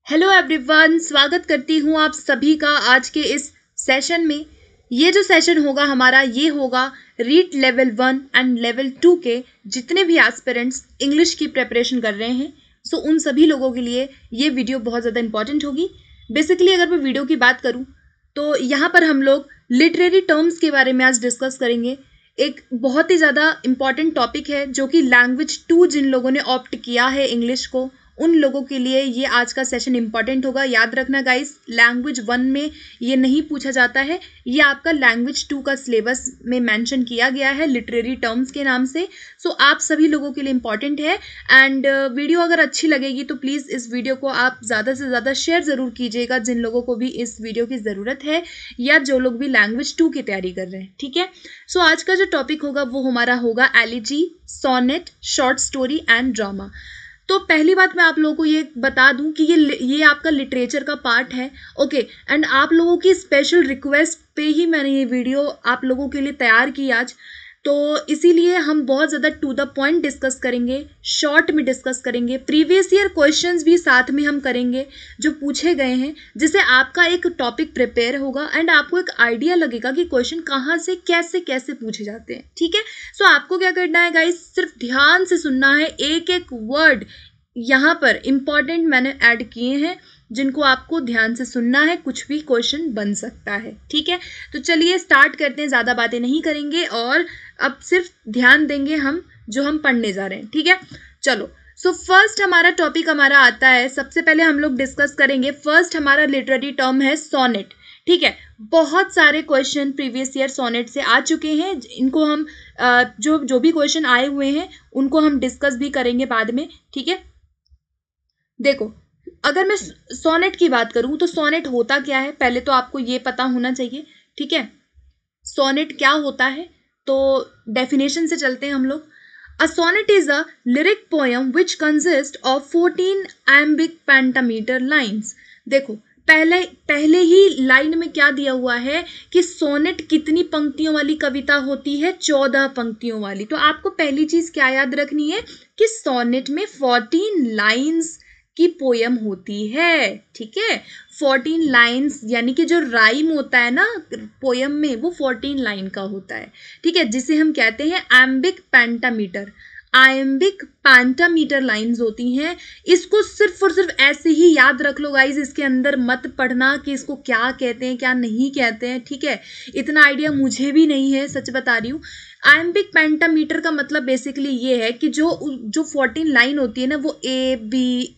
Hello everyone, स्वागत करती हूँ आप सभी का आज के इस सेशन में। ये जो सेशन होगा हमारा ये होगा रीट लेवल 1 एंड लेवल 2 के जितने भी एस्पिरेंट्स इंग्लिश की प्रिपरेशन कर रहे हैं, सो उन सभी लोगों के लिए ये वीडियो बहुत ज़्यादा इंपॉर्टेंट होगी। बेसिकली अगर मैं वीडियो की बात करूँ तो यहाँ पर हम लोग लिटरेरी टर्म्स के बारे में आज डिस्कस करेंगे। एक बहुत ही ज़्यादा इम्पॉर्टेंट टॉपिक है जो कि लैंग्वेज 2 जिन लोगों ने ऑप्ट किया है इंग्लिश को, उन लोगों के लिए ये आज का सेशन इंपॉर्टेंट होगा। याद रखना गाइस, लैंग्वेज 1 में ये नहीं पूछा जाता है, ये आपका लैंग्वेज 2 का सिलेबस में मेंशन किया गया है लिटरेरी टर्म्स के नाम से। सो आप सभी लोगों के लिए इंपॉर्टेंट है। एंड वीडियो अगर अच्छी लगेगी तो प्लीज़ इस वीडियो को आप ज़्यादा से ज़्यादा शेयर ज़रूर कीजिएगा जिन लोगों को भी इस वीडियो की ज़रूरत है या जो लोग भी लैंग्वेज 2 की तैयारी कर रहे हैं। ठीक है, सो आज का जो टॉपिक होगा वो हमारा होगा elegy, sonnet, short story and drama. तो पहली बात मैं आप लोगों को ये बता दूं कि ये आपका लिटरेचर का पार्ट है, ओके। एंड आप लोगों की स्पेशल रिक्वेस्ट पे ही मैंने ये वीडियो आप लोगों के लिए तैयार की आज, तो इसीलिए हम बहुत ज़्यादा टू द पॉइंट डिस्कस करेंगे, शॉर्ट में डिस्कस करेंगे। प्रीवियस ईयर क्वेश्चंस भी साथ में हम करेंगे जो पूछे गए हैं, जिससे आपका एक टॉपिक प्रिपेयर होगा एंड आपको एक आइडिया लगेगा कि क्वेश्चन कहाँ से कैसे कैसे पूछे जाते हैं। ठीक है, सो आपको क्या करना है गाइस, सिर्फ ध्यान से सुनना है। एक एक वर्ड यहाँ पर इम्पॉर्टेंट मैंने ऐड किए हैं जिनको आपको ध्यान से सुनना है, कुछ भी क्वेश्चन बन सकता है। ठीक है, तो चलिए स्टार्ट करते हैं, ज़्यादा बातें नहीं करेंगे और अब सिर्फ ध्यान देंगे हम जो हम पढ़ने जा रहे हैं। ठीक है, चलो। सो फर्स्ट हमारा टॉपिक हमारा आता है, सबसे पहले हम लोग डिस्कस करेंगे। फर्स्ट हमारा लिटरेरी टर्म है सोनेट। ठीक है, बहुत सारे क्वेश्चन प्रीवियस ईयर सोनेट से आ चुके हैं, इनको हम जो भी क्वेश्चन आए हुए हैं उनको हम डिस्कस भी करेंगे बाद में। ठीक है, देखो अगर मैं सोनेट की बात करूं तो सोनेट होता क्या है पहले तो आपको ये पता होना चाहिए। ठीक है, सोनेट क्या होता है, तो डेफिनेशन से चलते हैं हम लोग। A sonnet is a lyric poem which consist of 14 iambic pentameter lines. देखो पहले ही लाइन में क्या दिया हुआ है कि सोनेट कितनी पंक्तियों वाली कविता होती है, 14 पंक्तियों वाली। तो आपको पहली चीज क्या याद रखनी है कि सोनेट में 14 लाइन्स की पोयम होती है। ठीक है, 14 लाइन्स यानी कि जो राइम होता है ना पोयम में वो 14 लाइन का होता है। ठीक है, जिसे हम कहते हैं एम्बिक पेंटामीटर। आयम्बिक पेंटामीटर लाइन्स होती हैं। इसको सिर्फ और सिर्फ ऐसे ही याद रख लो गाइज, इसके अंदर मत पढ़ना कि इसको क्या कहते हैं क्या नहीं कहते हैं। ठीक है, इतना आइडिया मुझे भी नहीं है, सच बता रही हूँ। आयम्बिक पेंटामीटर का मतलब बेसिकली ये है कि जो 14 लाइन होती है ना वो ए बी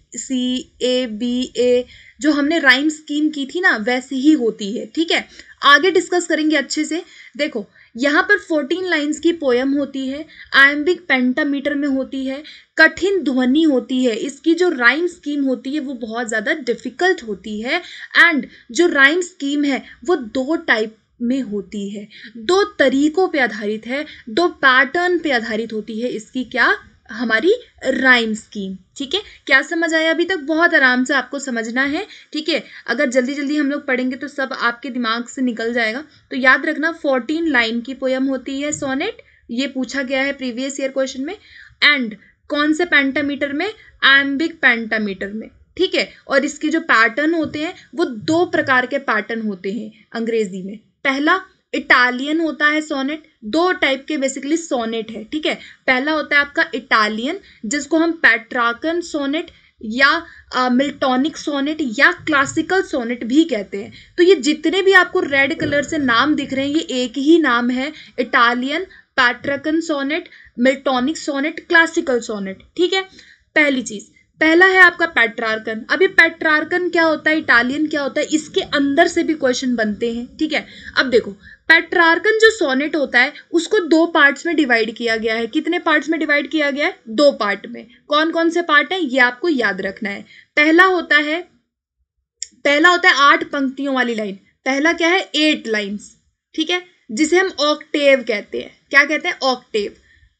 ए जो हमने राइम स्कीम की थी ना वैसे ही होती है। ठीक है, आगे डिस्कस करेंगे अच्छे से। देखो यहाँ पर 14 लाइन्स की पोयम होती है, आयम्बिक पेंटामीटर में होती है, कठिन ध्वनि होती है, इसकी जो राइम स्कीम होती है वो बहुत ज़्यादा डिफिकल्ट होती है। एंड जो राइम स्कीम है वो 2 टाइप में होती है, 2 तरीकों पे आधारित है, 2 पैटर्न पे आधारित होती है इसकी क्या हमारी राइम स्कीम। ठीक है, क्या समझ आया अभी तक? बहुत आराम से आपको समझना है। ठीक है, अगर जल्दी जल्दी हम लोग पढ़ेंगे तो सब आपके दिमाग से निकल जाएगा। तो याद रखना 14 लाइन की पोयम होती है सोनेट, ये पूछा गया है प्रीवियस ईयर क्वेश्चन में। एंड कौन से पेंटामीटर में? एम्बिक पेंटामीटर में। ठीक है, और इसके जो पैटर्न होते हैं वो 2 प्रकार के पैटर्न होते हैं अंग्रेजी में। पहला इटालियन होता है सोनेट, 2 टाइप के बेसिकली सोनेट है। ठीक है, पहला होता है आपका इटालियन जिसको हम पेट्रार्कन सोनेट या मिल्टॉनिक सोनेट या क्लासिकल सोनेट भी कहते हैं। तो ये जितने भी आपको रेड कलर से नाम दिख रहे हैं ये एक ही नाम है, Italian, Petrarchan sonnet, Miltonic sonnet, classical sonnet. ठीक है, पहली चीज पहला है आपका पेट्रार्कन। अभी पेट्रार्कन क्या होता है, इटालियन क्या होता है, इसके अंदर से भी क्वेश्चन बनते हैं। ठीक है, अब देखो पेट्रार्कन जो सोनेट होता है उसको 2 पार्ट्स में डिवाइड किया गया है। कितने पार्ट्स में डिवाइड किया गया है? 2 पार्ट में। कौन कौन से पार्ट है ये आपको याद रखना है। पहला होता है 8 पंक्तियों वाली लाइन। पहला क्या है? 8 लाइन्स। ठीक है, जिसे हम ऑक्टेव कहते हैं। क्या कहते हैं? ऑक्टेव,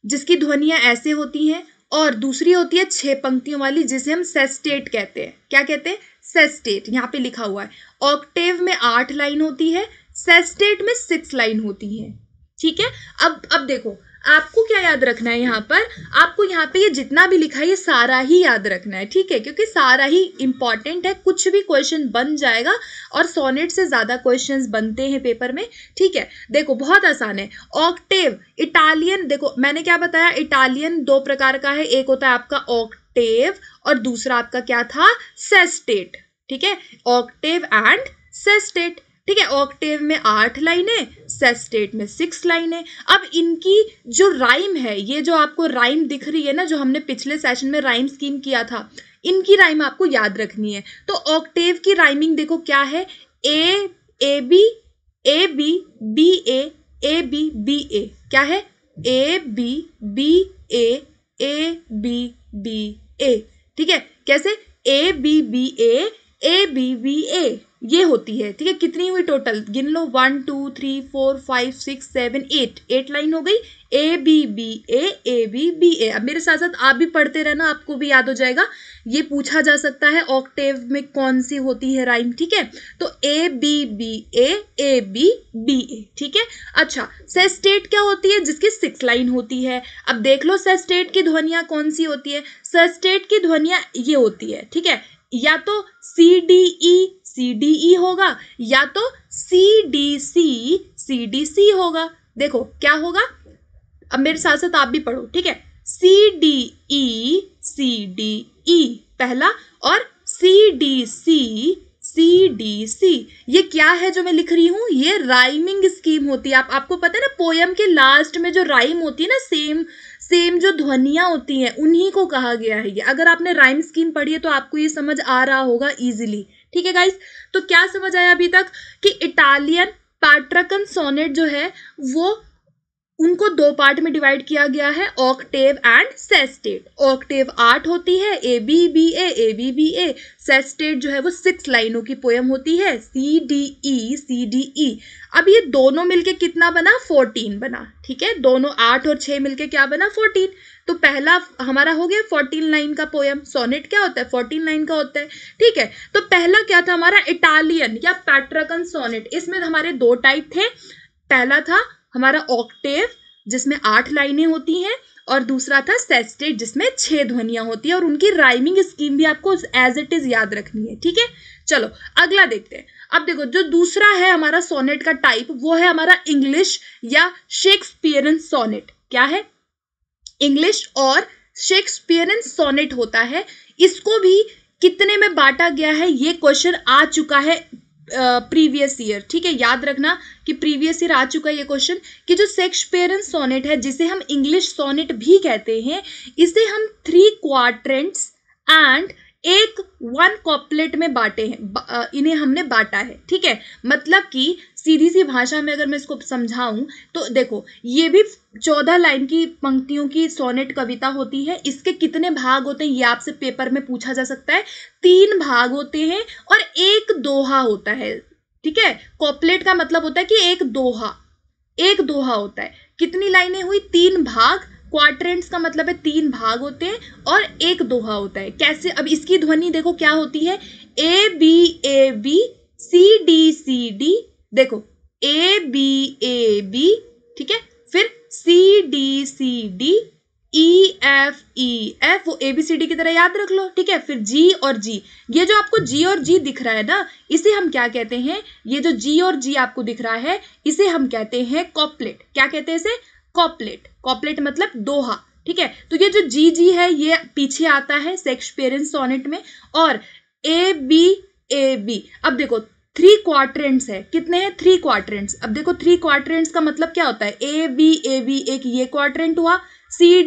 जिसकी ध्वनियां ऐसे होती हैं। और दूसरी होती है 6 पंक्तियों वाली जिसे हम सेस्टेट कहते हैं। क्या कहते हैं? सेस्टेट, यहाँ पे लिखा हुआ है। ऑक्टेव में 8 लाइन होती है, सेस्टेट में 6 लाइन होती है। ठीक है, अब देखो आपको क्या याद रखना है यहाँ पर, आपको यहाँ पे ये जितना भी लिखा है ये सारा ही याद रखना है, ठीक है, क्योंकि सारा ही इंपॉर्टेंट है, कुछ भी क्वेश्चन बन जाएगा और सोनेट से ज्यादा क्वेश्चंस बनते हैं पेपर में, ठीक है। देखो बहुत आसान है। ऑक्टेव इटालियन, देखो मैंने क्या बताया, इटालियन दो प्रकार का है, एक होता है आपका ऑक्टेव और दूसरा आपका क्या था, सेस्टेट, ठीक है, ऑक्टेव एंड सेस्टेट, ठीक है। ऑक्टेव में 8 लाइनें, सेस्टेट में 6 लाइनें। अब इनकी जो राइम है, ये जो आपको राइम दिख रही है ना, जो हमने पिछले सेशन में राइम स्कीम किया था, इनकी राइम आपको याद रखनी है। तो ऑक्टेव की राइमिंग देखो क्या है, ए बी बी ए, क्या है, ए बी ए, ठीक है। कैसे, ए बी ए ये होती है, ठीक है। कितनी हुई टोटल, गिन लो, 1 2 3 4 5 6 7 8 लाइन हो गई, ए बी ए। अब मेरे साथ साथ आप भी पढ़ते रहना, आपको भी याद हो जाएगा। ये पूछा जा सकता है ऑक्टेव में कौन सी होती है राइम, ठीक है। तो ए बी ए, ठीक है। अच्छा, सेस्टेट क्या होती है, जिसकी 6 लाइन होती है। अब देख लो सेस्टेट की ध्वनियां कौन सी होती है, सेस्टेट की ध्वनियां ये होती है, ठीक है, या तो सी डी ई होगा, या तो सी डी सी होगा। देखो क्या होगा, अब मेरे साथ साथ आप भी पढ़ो, ठीक है, सी डी ई पहला और सी डी सी। ये क्या है जो मैं लिख रही हूं, ये राइमिंग स्कीम होती है। आपको पता है ना, पोयम के लास्ट में जो राइम होती है ना, सेम जो ध्वनियां होती हैं, उन्हीं को कहा गया है ये। अगर आपने राइम स्कीम पढ़ी है तो आपको ये समझ आ रहा होगा इजीली, ठीक है गाइस। तो क्या समझ आया अभी तक कि इटालियन पैट्रिकन सोनेट जो है वो उनको 2 पार्ट में डिवाइड किया गया है, ऑक्टेव एंड सेस्टेट। ऑक्टेव 8 होती है, ए बी ए। सेस्टेट जो है वो 6 लाइनों की पोयम होती है, सी डी ई। अब ये दोनों मिलके कितना बना, 14 बना, ठीक है। दोनों 8 और 6 मिलके क्या बना, 14। तो पहला हमारा हो गया 14 लाइन का पोयम। सोनेट क्या होता है, 14 लाइन का होता है, ठीक है। तो पहला क्या था हमारा, इटालियन या पैट्रिकन सोनेट। इसमें हमारे 2 टाइप थे। पहला था हमारा ऑक्टेव जिसमें 8 लाइनें होती हैं, और दूसरा था सेस्टेट जिसमें 6 ध्वनियां होती है, और उनकी राइमिंग स्कीम भी आपको एज इट इज याद रखनी है, ठीक है। चलो अगला देखते हैं। अब देखो जो दूसरा है हमारा सोनेट का टाइप, वो है हमारा इंग्लिश या शेक्सपियरन सोनेट। क्या है, इंग्लिश और शेक्सपियरन सोनेट होता है। इसको भी कितने में बांटा गया है, ये क्वेश्चन आ चुका है प्रीवियस ईयर, ठीक है। याद रखना कि प्रीवियस ईयर आ चुका है ये क्वेश्चन, कि जो शेक्सपियरन सोनेट है, जिसे हम इंग्लिश सोनेट भी कहते हैं, इसे हम 3 क्वाड्रेंट्स एंड 1 कॉपलेट में बांटे हैं, इन्हें हमने बांटा है, ठीक है। मतलब कि सीधी सी भाषा में अगर मैं इसको समझाऊं तो देखो, ये भी 14 लाइन की पंक्तियों की सोनेट कविता होती है। इसके कितने भाग होते हैं ये आपसे पेपर में पूछा जा सकता है। 3 भाग होते हैं और 1 दोहा होता है, ठीक है। कॉपलेट का मतलब होता है कि एक दोहा होता है। कितनी लाइनें हुई, 3 भाग। क्वाड्रेंट्स का मतलब है 3 भाग होते हैं और 1 दोहा होता है। कैसे, अब इसकी ध्वनि देखो क्या होती है, ए बी सी डी। देखो ए बी, ठीक है, फिर सी डी ई एफ, वो ABCD की तरह याद रख लो, ठीक है। फिर G और G, ये जो आपको G और G दिख रहा है ना, इसे हम क्या कहते हैं, ये जो G और G आपको दिख रहा है, इसे हम कहते हैं कॉपलेट। क्या कहते हैं इसे, कॉपलेट मतलब दोहा, ठीक है। तो ये जो G है ये पीछे आता है शेक्सपियरन सोनेट में, और ए बी। अब देखो 3 क्वाड्रेंट्स है, कितने हैं, 3 क्वाड्रेंट्स। अब देखो 3 क्वाड्रेंट्स का मतलब क्या होता है, ए बी एक ये क्वाड्रेंट हुआ, सी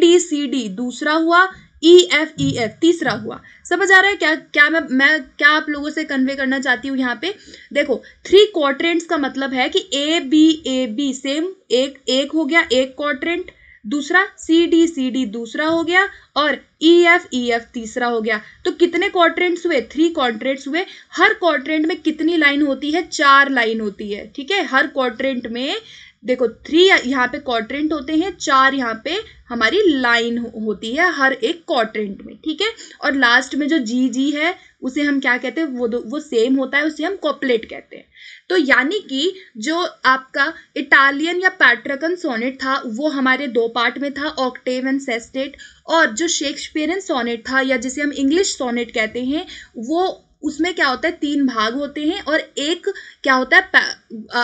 डी दूसरा हुआ, ई एफ तीसरा हुआ। समझ आ रहा है क्या मैं क्या आप लोगों से कन्वे करना चाहती हूँ यहाँ पे। देखो 3 क्वाड्रेंट्स का मतलब है कि ए बी सेम, एक हो गया, एक क्वाड्रेंट, दूसरा सी डी दूसरा हो गया, और ई एफ तीसरा हो गया। तो कितने क्वाड्रेंट्स हुए, 3 क्वाड्रेंट्स हुए। हर क्वाड्रेंट में कितनी लाइन होती है, 4 लाइन होती है, ठीक है। हर क्वाड्रेंट में देखो 3 यहाँ पे क्वाड्रेंट होते हैं, 4 यहाँ पे हमारी लाइन होती है हर एक क्वाड्रेंट में, ठीक है। और लास्ट में जो जी है उसे हम क्या कहते हैं, वो सेम होता है, उसे हम कॉपलेट कहते हैं। तो यानी कि जो आपका इटालियन या पैट्रिकन सोनेट था वो हमारे दो पार्ट में था, ऑक्टेव एंड सेस्टेट, और जो शेक्सपियरियन सोनेट था या जिसे हम इंग्लिश सोनेट कहते हैं वो उसमें क्या होता है, 3 भाग होते हैं और एक क्या होता है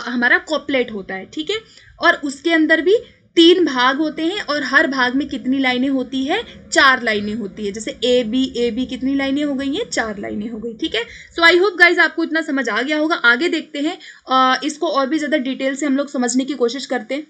हमारा कॉपलेट होता है, ठीक है। और उसके अंदर भी 3 भाग होते हैं और हर भाग में कितनी लाइनें होती है, 4 लाइनें होती है। जैसे ए बी कितनी लाइनें हो गई हैं, 4 लाइनें हो गई, ठीक है। सो आई होप गाइज आपको इतना समझ आ गया होगा। आगे देखते हैं, इसको और भी ज्यादा डिटेल से हम लोग समझने की कोशिश करते हैं।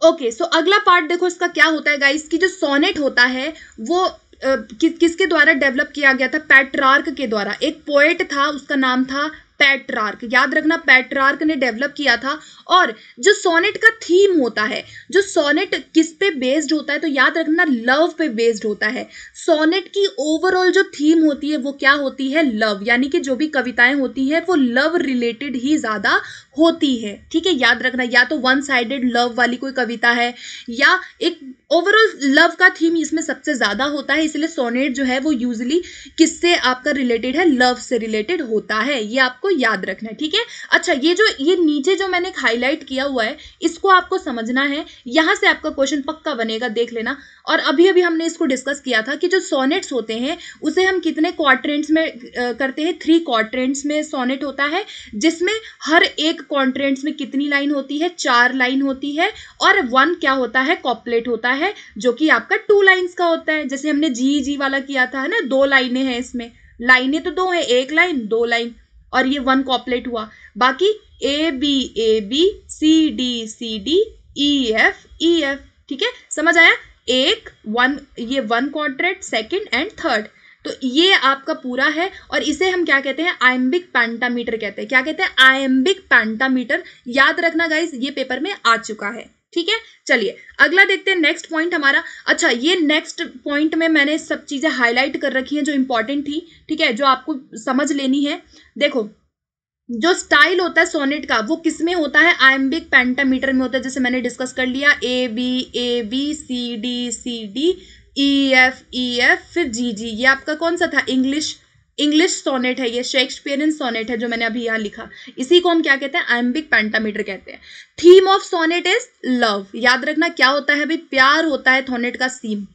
ओके, सो अगला पार्ट देखो इसका क्या होता है गाइज, कि जो सोनेट होता है वो किसके द्वारा डेवलप किया गया था, पेट्रार्क के द्वारा। एक पोएट था, उसका नाम था पेट्रार्क, याद रखना पेट्रार्क ने डेवलप किया था। और जो सोनेट का थीम होता है, जो सोनेट किस पे बेस्ड होता है, तो याद रखना लव पे बेस्ड होता है। सोनेट की ओवरऑल जो थीम होती है वो क्या होती है, लव, यानी कि जो भी कविताएं होती है वो लव रिलेटेड ही ज्यादा होती है, ठीक है। याद रखना, या तो वन साइडेड लव वाली कोई कविता है या एक ओवरऑल लव का थीम इसमें सबसे ज्यादा होता है, इसलिए सोनेट जो है वो यूजुअली किससे आपका रिलेटेड है, लव से रिलेटेड होता है, ये आपको याद रखना है, ठीक है। अच्छा, ये नीचे जो मैंने हाईलाइट किया हुआ है इसको आपको समझना है, यहां से आपका क्वेश्चन पक्का बनेगा, देख लेना। और अभी अभी हमने इसको डिस्कस किया था कि जो सोनेट्स होते हैं उसे हम कितने क्वाड्रेंट्स में करते हैं, 3 क्वाड्रेंट्स में सोनेट होता है, जिसमें हर एक क्वाड्रेंट्स में कितनी लाइन होती है, 4 लाइन होती है, और 1 क्या होता है, कॉपलेट होता है, जो कि आपका 2 लाइन्स का होता है। जैसे हमने जी वाला किया था, है ना, 2 लाइनें हैं इसमें, लाइनें तो 2 है, 1 लाइन 2 लाइन, और ये 1 कॉपलेट हुआ। बाकी A B C D E F, ठीक है, समझ आया। 1 ये 1 क्वाड्रेंट, सेकंड एंड थर्ड, तो ये आपका पूरा है। और इसे हम क्या कहते हैं, आयम्बिक पेंटामीटर कहते हैं। क्या कहते हैं, आयम्बिक पेंटामीटर। याद रखना गाइस, ये पेपर में आ चुका है, ठीक है। चलिए अगला देखते हैं, नेक्स्ट पॉइंट हमारा। अच्छा, ये नेक्स्ट पॉइंट में मैंने सब चीजें हाईलाइट कर रखी हैं जो इंपॉर्टेंट थी, ठीक है, जो आपको समझ लेनी है। देखो, जो स्टाइल होता है सोनेट का वो किस में होता है, आयम्बिक पेंटामीटर में होता है। जैसे मैंने डिस्कस कर लिया, A B C D E F फिर जी, ये आपका कौन सा था, इंग्लिश सोनेट है, ये शेक्सपियरियन सोनेट है जो मैंने अभी यहाँ लिखा। इसी को हम क्या कहते हैं, आयम्बिक पेंटामीटर कहते हैं। Theme of sonnet is love. याद रखना क्या होता है भाई, प्यार होता है सोनेट का थीम,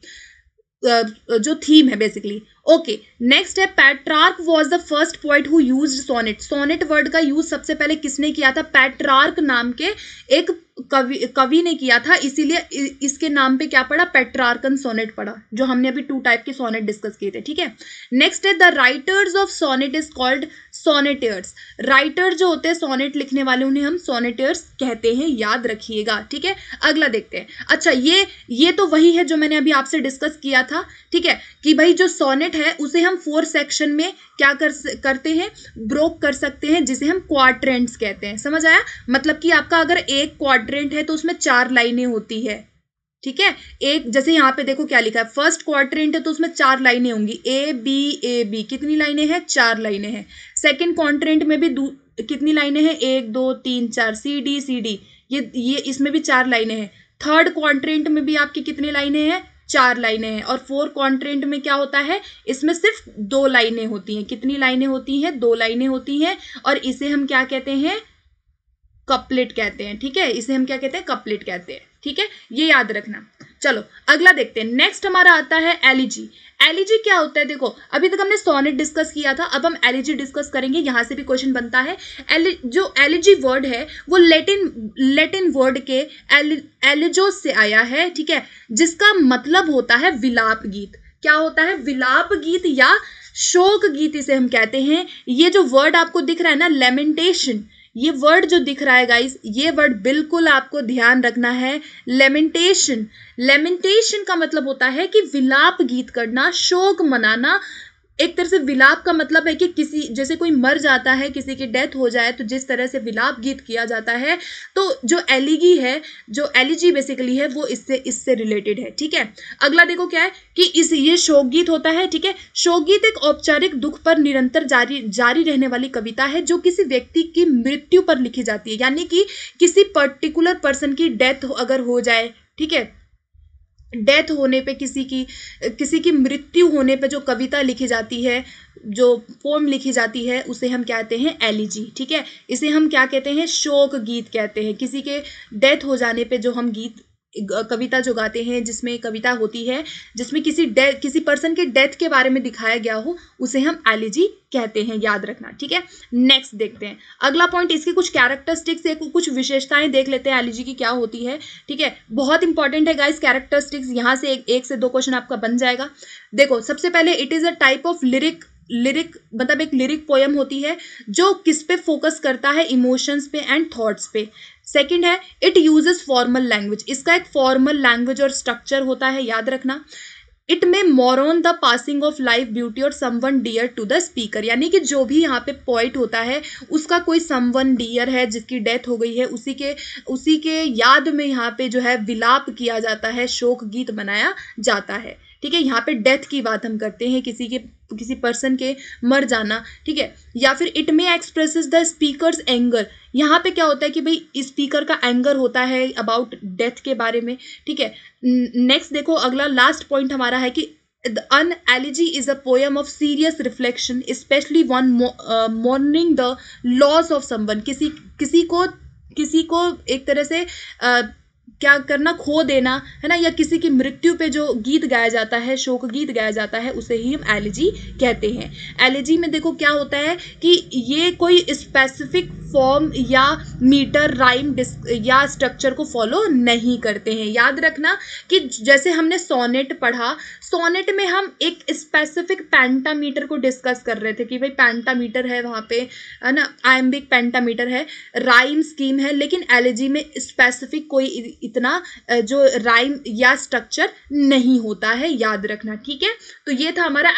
जो थीम है बेसिकली। ओके, नेक्स्ट है, Petrarch was the first poet who used sonnet. Sonnet word का यूज सबसे पहले किसने किया था, पेट्रार्क नाम के एक कवि ने किया था, इसीलिए इसके नाम पे क्या पड़ा, पेट्रार्कन सोनेट पड़ा, जो हमने अभी 2 टाइप के सोनेट डिस्कस किए थे, ठीक है। नेक्स्ट है, the writers of sonnet is called sonneteers. Writer जो होते हैं सोनेट लिखने वाले उन्हें हम सोनेटर्स कहते हैं, याद रखिएगा, ठीक है। अगला देखते हैं। अच्छा, ये तो वही है जो मैंने अभी आपसे डिस्कस किया था, ठीक है, कि भाई जो सोनेट है उसे हम 4 सेक्शन में क्या करते हैं, ब्रोक कर सकते हैं, जिसे हम क्वाड्रेंट्स कहते हैं। समझ आया, मतलब कि आपका अगर एक क्वाड्रेंट है तो उसमें 4 लाइनें होती है, ठीक है। एक जैसे यहाँ पे देखो क्या लिखा है, फर्स्ट क्वाड्रेंट है तो उसमें 4 लाइनें होंगी, ए बी कितनी लाइनें हैं, 4 लाइनें हैं। सेकंड क्वाड्रेंट में भी कितनी लाइनें हैं, 1 2 3 4, सी डी ये इसमें भी 4 लाइनें हैं। थर्ड क्वाड्रेंट में भी आपकी कितनी लाइनें हैं, 4 लाइनें हैं। और फोर्थ क्वाड्रेंट में क्या होता है, इसमें सिर्फ 2 लाइनें होती हैं। कितनी लाइनें होती हैं, 2 लाइनें होती हैं, और इसे हम क्या कहते हैं, कपलेट कहते हैं, ठीक है। इसे हम क्या कहते हैं, कपलेट कहते हैं, ठीक है, ये याद रखना। चलो अगला देखते हैं। नेक्स्ट हमारा आता है एलिजी। एलिजी क्या होता है, देखो अभी तक हमने सोनेट डिस्कस किया था, अब हम एलिजी डिस्कस करेंगे। यहां से भी क्वेश्चन बनता है। जो एलिजी वर्ड है वो लैटिन वर्ड के एलिजो से आया है, ठीक है, जिसका मतलब होता है विलाप गीत। क्या होता है, विलाप गीत या शोक गीत इसे हम कहते हैं। ये जो वर्ड आपको दिख रहा है ना, लेमेंटेशन, ये वर्ड जो दिख रहा है गाइस, ये वर्ड बिल्कुल आपको ध्यान रखना है। लेमेंटेशन का मतलब होता है कि विलाप गीत करना, शोक मनाना। एक तरह से विलाप का मतलब है कि किसी, जैसे कोई मर जाता है, किसी की डेथ हो जाए तो जिस तरह से विलाप गीत किया जाता है, तो जो एलिजी बेसिकली है वो इससे रिलेटेड है, ठीक है। अगला देखो क्या है कि ये शोक गीत होता है, ठीक है। शोक गीत एक औपचारिक दुख पर निरंतर जारी रहने वाली कविता है जो किसी व्यक्ति की मृत्यु पर लिखी जाती है, यानी कि किसी पर्टिकुलर पर्सन की डेथ अगर हो जाए, ठीक है, डेथ होने पे, किसी की मृत्यु होने पे जो कविता लिखी जाती है, जो पोम लिखी जाती है, उसे हम कहते हैं एलिजी। ठीक है, इसे हम क्या कहते हैं, शोक गीत कहते हैं। किसी के डेथ हो जाने पे जो हम गीत कविता जो गाते हैं, जिसमें कविता होती है जिसमें किसी पर्सन के डेथ के बारे में दिखाया गया हो, उसे हम एलिजी कहते हैं, याद रखना। ठीक है, नेक्स्ट देखते हैं अगला पॉइंट, इसकी कुछ कैरेक्टरिस्टिक्स, कुछ विशेषताएं देख लेते हैं एलिजी की क्या होती है। ठीक है, बहुत इंपॉर्टेंट है गाइस कैरेक्टरिस्टिक्स, यहां से एक से दो क्वेश्चन आपका बन जाएगा। देखो, सबसे पहले it is a type of lyric मतलब एक लिरिक पोयम होती है जो किस पे फोकस करता है, इमोशंस पे एंड थॉट्स पे। सेकंड है, इट यूजेस फॉर्मल लैंग्वेज, इसका एक फॉर्मल लैंग्वेज और स्ट्रक्चर होता है, याद रखना। It may mourn the passing of life, beauty और someone dear to the speaker, यानी कि जो भी यहाँ पे पोइट होता है उसका कोई समवन डियर है जिसकी डेथ हो गई है, उसी के याद में यहाँ पे जो है विलाप किया जाता है, शोक गीत बनाया जाता है। ठीक है, यहाँ पे डेथ की बात हम करते हैं, किसी पर्सन के मर जाना। ठीक है, या फिर इट में एक्सप्रेसेस द स्पीकर्स एंगर, यहाँ पे क्या होता है कि भाई स्पीकर का एंगर होता है अबाउट डेथ के बारे में। ठीक है, नेक्स्ट देखो, अगला लास्ट पॉइंट हमारा है कि an elegy is a poem of serious reflection, especially one mourning the loss of someone, किसी को एक तरह से क्या करना, खो देना है ना, या किसी की मृत्यु पे जो गीत गाया जाता है, शोक गीत गाया जाता है, उसे ही हम एलिजी कहते हैं। एलिजी में देखो क्या होता है कि ये कोई स्पेसिफिक फॉर्म या मीटर, राइम या स्ट्रक्चर को फॉलो नहीं करते हैं। याद रखना कि जैसे हमने सोनेट पढ़ा, सोनेट में हम एक स्पेसिफिक पेंटामीटर को डिस्कस कर रहे थे कि भाई पेंटामीटर है वहाँ पे, है ना, आयम्बिक पेंटामीटर है, राइम स्कीम है, लेकिन एलिजी में स्पेसिफिक कोई इतना जो राइम या स्ट्रक्चर नहीं होता है, याद रखना। ठीक है, तो ये था हमारा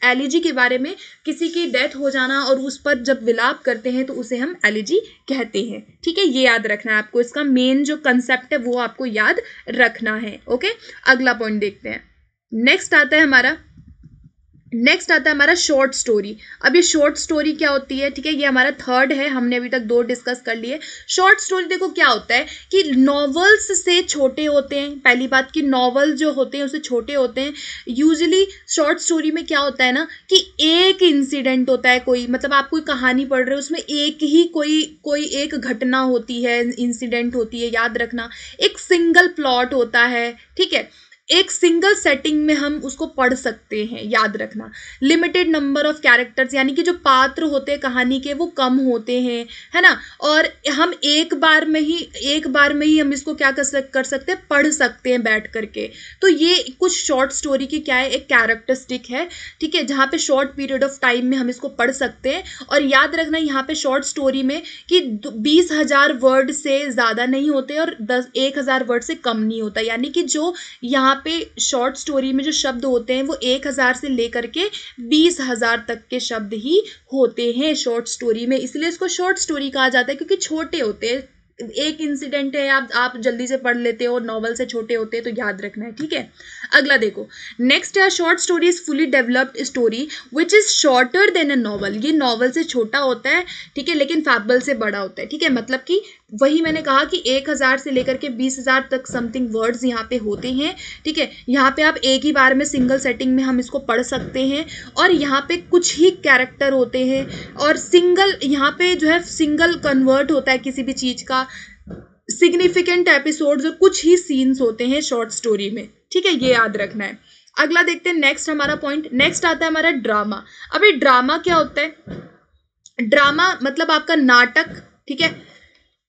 एलिजी के बारे में, किसी की डेथ हो जाना और उस पर जब विलाप करते हैं तो उसे हम एलिजी कहते हैं। ठीक है, ये याद रखना है आपको, इसका मेन जो कंसेप्ट है वो आपको याद रखना है। ओके, अगला पॉइंट देखते हैं। नेक्स्ट आता है हमारा शॉर्ट स्टोरी। अब ये शॉर्ट स्टोरी क्या होती है, ठीक है, ये हमारा थर्ड है, हमने अभी तक 2 डिस्कस कर लिए। शॉर्ट स्टोरी देखो क्या होता है कि नॉवेल्स से छोटे होते हैं। पहली बात कि नॉवेल जो होते हैं उससे छोटे होते हैं। यूजुअली शॉर्ट स्टोरी में क्या होता है ना कि एक इंसिडेंट होता है, कोई मतलब आप कोई कहानी पढ़ रहे हो, उसमें एक ही कोई एक घटना होती है, इंसिडेंट होती है, याद रखना। एक सिंगल प्लॉट होता है, ठीक है, एक सिंगल सेटिंग में हम उसको पढ़ सकते हैं, याद रखना। लिमिटेड नंबर ऑफ कैरेक्टर्स, यानी कि जो पात्र होते हैं कहानी के वो कम होते हैं, है ना, और हम एक बार में ही हम इसको क्या कर सकते हैं, पढ़ सकते हैं बैठ करके। तो ये कुछ शॉर्ट स्टोरी की क्या है, एक कैरेक्टरिस्टिक है। ठीक है, जहाँ पे शॉर्ट पीरियड ऑफ टाइम में हम इसको पढ़ सकते हैं। और याद रखना यहाँ पे शॉर्ट स्टोरी में कि 20,000 वर्ड से ज़्यादा नहीं होते और 1,000 वर्ड से कम नहीं होता, यानी कि जो यहाँ पे शॉर्ट स्टोरी में जो शब्द होते हैं वो 1,000 से लेकर के 20,000 तक के शब्द ही होते हैं शॉर्ट स्टोरी में। इसलिए इसको शॉर्ट स्टोरी कहा जाता है, क्योंकि छोटे होते हैं। एक इंसिडेंट है, आप जल्दी से पढ़ लेते हो, नॉवल से छोटे होते हैं, तो याद रखना है। ठीक है, अगला देखो, नेक्स्ट है short story is fully developed story which is shorter than a novel. ये नॉवल से छोटा होता है, ठीक है, लेकिन फैबल से बड़ा होता है। ठीक है, मतलब कि वही मैंने कहा कि 1,000 से लेकर के 20,000 तक समथिंग वर्ड्स यहाँ पे होते हैं। ठीक है, यहाँ पे आप एक ही बार में सिंगल सेटिंग में हम इसको पढ़ सकते हैं, और यहाँ पे कुछ ही कैरेक्टर होते हैं, और यहाँ पे जो है सिंगल कन्वर्ट होता है किसी भी चीज का, सिग्निफिकेंट एपिसोड्स और कुछ ही सीन्स होते हैं शॉर्ट स्टोरी में। ठीक है, ये याद रखना है। अगला देखते हैं नेक्स्ट हमारा पॉइंट। नेक्स्ट आता है हमारा ड्रामा। अब ये ड्रामा क्या होता है, ड्रामा मतलब आपका नाटक। ठीक है,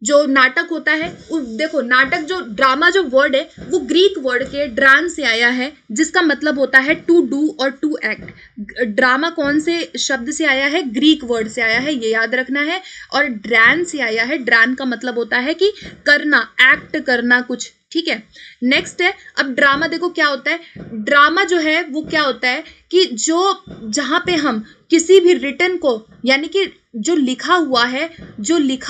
जो नाटक होता है, देखो नाटक, जो ड्रामा जो वर्ड है वो ग्रीक वर्ड के ड्रान से आया है, जिसका मतलब होता है टू डू और टू एक्ट। ड्रामा कौन से शब्द से आया है, ग्रीक वर्ड से आया है, ये याद रखना है। और ड्रैन से आया है, ड्रैन का मतलब होता है कि करना, एक्ट करना कुछ। ठीक है, नेक्स्ट है, अब ड्रामा देखो क्या होता है। ड्रामा जो है वो क्या होता है कि जहां पे हम किसी भी रिटन को, यानी कि जो लिखा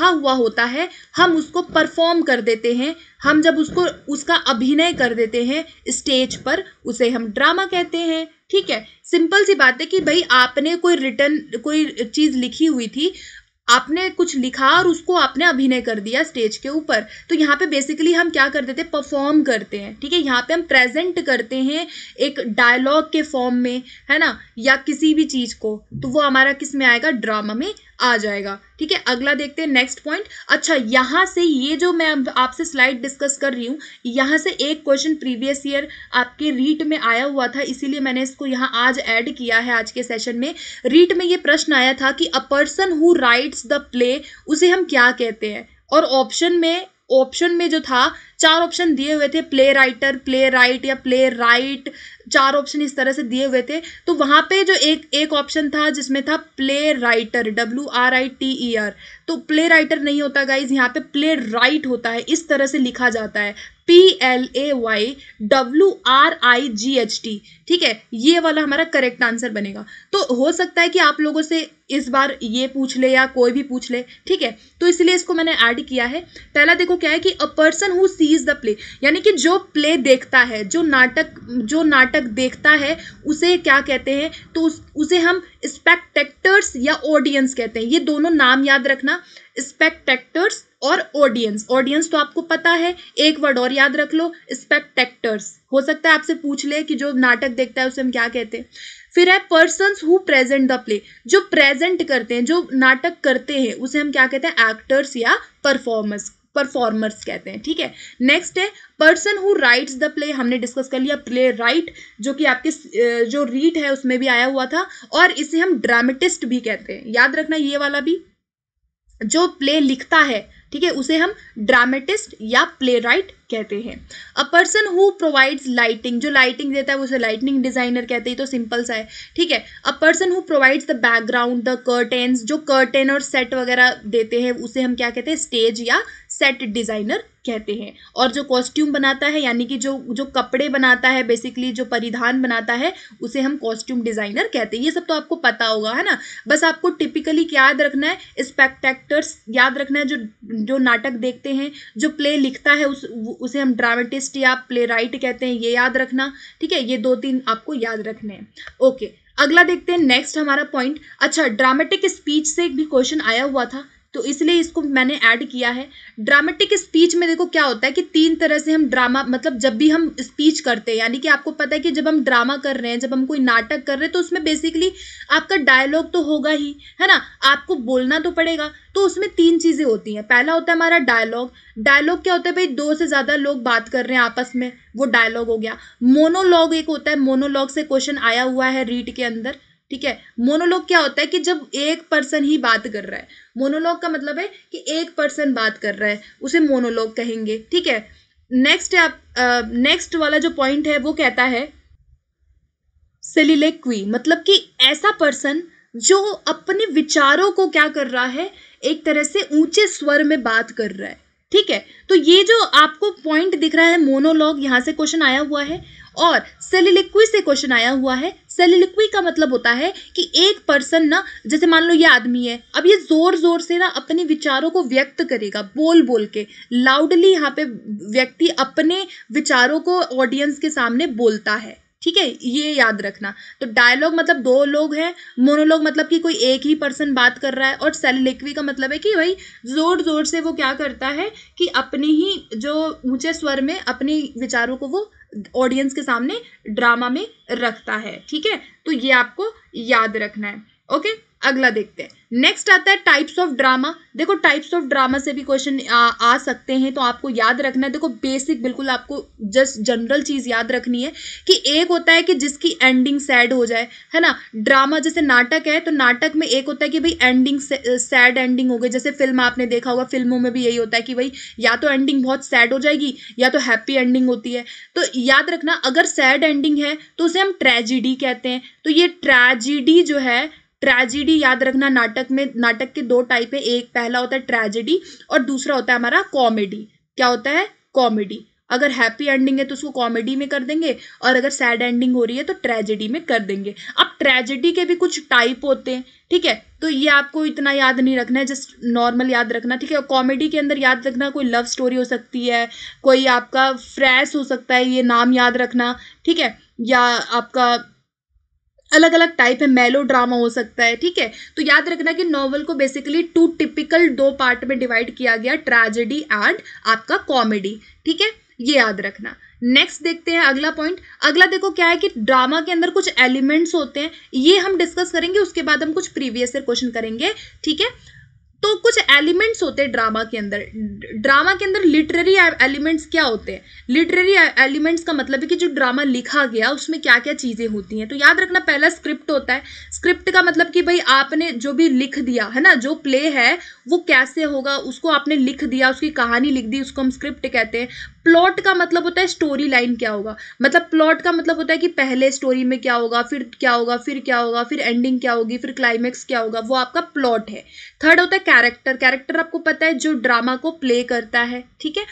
हुआ होता है, हम उसको परफॉर्म कर देते हैं। हम जब उसका अभिनय कर देते हैं स्टेज पर, उसे हम ड्रामा कहते हैं। ठीक है, सिंपल सी बात है कि भाई आपने कोई चीज लिखी हुई थी, आपने कुछ लिखा और उसको आपने अभिनय कर दिया स्टेज के ऊपर, तो यहाँ पे बेसिकली हम क्या करते थे, परफॉर्म करते हैं, ठीक है। यहाँ पे हम प्रेजेंट करते हैं एक डायलॉग के फॉर्म में, है ना, या किसी भी चीज को, तो वो हमारा किस में आएगा, ड्रामा में आ जाएगा, ठीक है। अगला देखते हैं नेक्स्ट पॉइंट। अच्छा, यहाँ से ये जो मैं आपसे स्लाइड डिस्कस कर रही हूँ, यहाँ से एक क्वेश्चन प्रीवियस ईयर आपके रीट में आया हुआ था, इसीलिए मैंने इसको यहाँ आज ऐड किया है आज के सेशन में। रीट में ये प्रश्न आया था कि a person who rights the play, उसे हम क्या कहते हैं, और ऑप्शन में जो था 4 ऑप्शन दिए हुए थे, प्ले राइटर, प्ले राइट या प्ले राइट, 4 ऑप्शन इस तरह से दिए हुए थे। तो वहां पे जो एक ऑप्शन था जिसमें था प्ले राइटर, WRITER, तो प्ले राइटर नहीं होता गाइज, यहाँ पे प्ले राइट होता है, इस तरह से लिखा जाता है, PLAYWRIGHT, ठीक है। ये वाला हमारा करेक्ट आंसर बनेगा। तो हो सकता है कि आप लोगों से इस बार ये पूछ ले या कोई भी पूछ ले, ठीक है, तो इसलिए इसको मैंने ऐड किया है। पहला देखो क्या है कि a person who seize the play, यानी कि जो प्ले देखता है, जो नाटक देखता है, उसे क्या कहते हैं, तो उसे हम स्पेक्टेक्टर्स या ऑडियंस कहते हैं। ये दोनों नाम याद रखना, स्पेक्टेक्टर्स और ऑडियंस तो आपको पता है, एक वर्ड और याद रख लो, स्पेक्टेक्टर्स। हो सकता है आपसे पूछ ले कि जो नाटक देखता है उसे हम क्या कहते हैं। फिर है persons who present the play, जो प्रेजेंट करते हैं, जो नाटक करते हैं, उसे हम क्या कहते हैं, एक्टर्स या परफॉर्मर्स कहते हैं, ठीक है। नेक्स्ट है person who rights the play, हमने डिस्कस कर लिया, प्ले राइट, जो कि आपके जो रीट है उसमें भी आया हुआ था, और इसे हम ड्रामेटिस्ट भी कहते हैं, याद रखना ये वाला भी। जो प्ले लिखता है, ठीक है, उसे हम ड्रामेटिस्ट या प्ले राइट कहते हैं। A person who provides lighting, जो लाइटिंग देता है उसे लाइटनिंग डिजाइनर कहते हैं, तो सिंपल सा है, ठीक है। A person who provides the background, the curtains, जो कर्टेन और सेट वगैरह देते हैं उसे हम क्या कहते हैं, स्टेज या सेट डिजाइनर कहते हैं। और जो कॉस्ट्यूम बनाता है, यानी कि जो कपड़े बनाता है, बेसिकली जो परिधान बनाता है, उसे हम कॉस्ट्यूम डिजाइनर कहते हैं। ये सब तो आपको पता होगा, है ना। बस आपको टिपिकली क्या याद रखना है, स्पेक्टेक्टर्स याद रखना है, जो नाटक देखते हैं। जो प्ले लिखता है उसे हम ड्रामेटिस्ट या प्ले राइट कहते हैं, ये याद रखना, ठीक है। ये 2-3 आपको याद रखने हैं। ओके, अगला देखते हैं नेक्स्ट हमारा पॉइंट। अच्छा, ड्रामेटिक स्पीच से एक भी क्वेश्चन आया हुआ था, तो इसलिए इसको मैंने ऐड किया है। ड्रामेटिक स्पीच में देखो क्या होता है कि 3 तरह से हम ड्रामा, मतलब जब भी हम स्पीच करते हैं, यानी कि आपको पता है कि जब हम ड्रामा कर रहे हैं, जब हम कोई नाटक कर रहे हैं, तो उसमें बेसिकली आपका डायलॉग तो होगा ही, है ना, आपको बोलना तो पड़ेगा। तो उसमें 3 चीजें होती हैं। पहला होता है हमारा डायलॉग। डायलॉग क्या होता है भाई, 2 से ज्यादा लोग बात कर रहे हैं आपस में, वो डायलॉग हो गया। मोनोलॉग एक होता है, मोनोलॉग से क्वेश्चन आया हुआ है रीट के अंदर, ठीक है। मोनोलॉग क्या होता है कि जब एक पर्सन ही बात कर रहा है, मोनोलॉग का मतलब है कि एक पर्सन बात कर रहा है, उसे मोनोलॉग कहेंगे, ठीक है। नेक्स्ट है नेक्स्ट वाला जो पॉइंट है वो कहता है सोलिलोक्वी, मतलब कि ऐसा पर्सन जो अपने विचारों को क्या कर रहा है, एक तरह से ऊंचे स्वर में बात कर रहा है, ठीक है। तो ये जो आपको पॉइंट दिख रहा है, मोनोलॉग, यहां से क्वेश्चन आया हुआ है, और सोलिलोक्वी से क्वेश्चन आया हुआ है। सोलिलोक्वी का मतलब होता है कि एक पर्सन ना, जैसे मान लो ये आदमी है, अब ये जोर जोर से ना अपने विचारों को व्यक्त करेगा, बोल बोल के, लाउडली यहाँ पे व्यक्ति अपने विचारों को ऑडियंस के सामने बोलता है, ठीक है, ये याद रखना। तो डायलॉग मतलब 2 लोग हैं, मोनोलॉग मतलब कि कोई एक ही पर्सन बात कर रहा है, और सोलिलोक्वी का मतलब है कि भाई जोर जोर से वो क्या करता है कि अपनी ही जो ऊंचे स्वर में अपने विचारों को वो ऑडियंस के सामने ड्रामा में रखता है, ठीक है। तो ये आपको याद रखना है। ओके, अगला देखते हैं। नेक्स्ट आता है टाइप्स ऑफ ड्रामा। देखो टाइप्स ऑफ ड्रामा से भी क्वेश्चन आ सकते हैं, तो आपको याद रखना है। देखो बेसिक बिल्कुल आपको जस्ट जनरल चीज याद रखनी है कि एक होता है कि जिसकी एंडिंग सैड हो जाए, है ना। ड्रामा जैसे नाटक है, तो नाटक में एक होता है कि भाई एंडिंग सैड एंडिंग हो गई, जैसे फिल्म आपने देखा होगा, फिल्मों में भी यही होता है कि भाई या तो एंडिंग बहुत सैड हो जाएगी या तो हैप्पी एंडिंग होती है। तो याद रखना, अगर सैड एंडिंग है तो उसे हम ट्रेजिडी कहते हैं। तो ये ट्रेजिडी जो है, ट्रेजिडी याद रखना, नाटक में, नाटक के 2 टाइप है, एक पहला होता है ट्रेजिडी और दूसरा होता है हमारा कॉमेडी। क्या होता है, कॉमेडी। अगर हैप्पी एंडिंग है तो उसको कॉमेडी में कर देंगे, और अगर सैड एंडिंग हो रही है तो ट्रेजिडी में कर देंगे। अब ट्रेजिडी के भी कुछ टाइप होते हैं, ठीक है, तो ये आपको इतना याद नहीं रखना है, जस्ट नॉर्मल याद रखना, ठीक है। कॉमेडी के अंदर याद रखना कोई लव स्टोरी हो सकती है, कोई आपका फ्रेश हो सकता है, ये नाम याद रखना, ठीक है, या आपका अलग अलग टाइप है, मेलो ड्रामा हो सकता है, ठीक है। तो याद रखना कि नॉवल को बेसिकली टू टिपिकल 2 पार्ट में डिवाइड किया गया, ट्रेजेडी एंड आपका कॉमेडी, ठीक है, ये याद रखना। नेक्स्ट देखते हैं अगला पॉइंट। अगला देखो क्या है कि ड्रामा के अंदर कुछ एलिमेंट्स होते हैं, ये हम डिस्कस करेंगे, उसके बाद हम कुछ प्रीवियस ईयर क्वेश्चन करेंगे, ठीक है। तो कुछ एलिमेंट्स होते हैं ड्रामा के अंदर। ड्रामा के अंदर लिटरेरी एलिमेंट्स क्या होते हैं? लिटरेरी एलिमेंट्स का मतलब है कि जो ड्रामा लिखा गया उसमें क्या क्या चीजें होती हैं। तो याद रखना पहला स्क्रिप्ट होता है। स्क्रिप्ट का मतलब कि भाई आपने जो भी लिख दिया है ना, जो प्ले है वो कैसे होगा उसको आपने लिख दिया, उसकी कहानी लिख दी, उसको हम स्क्रिप्ट कहते हैं। प्लॉट का मतलब होता है स्टोरी लाइन क्या होगा, मतलब प्लॉट का मतलब होता है कि पहले स्टोरी में क्या होगा, फिर क्या होगा, फिर क्या होगा, फिर एंडिंग क्या होगी, फिर क्लाइमेक्स क्या होगा, वो आपका प्लॉट है। थर्ड होता है कैरेक्टर। कैरेक्टर आपको पता है जो ड्रामा को प्ले करता है, ठीक है,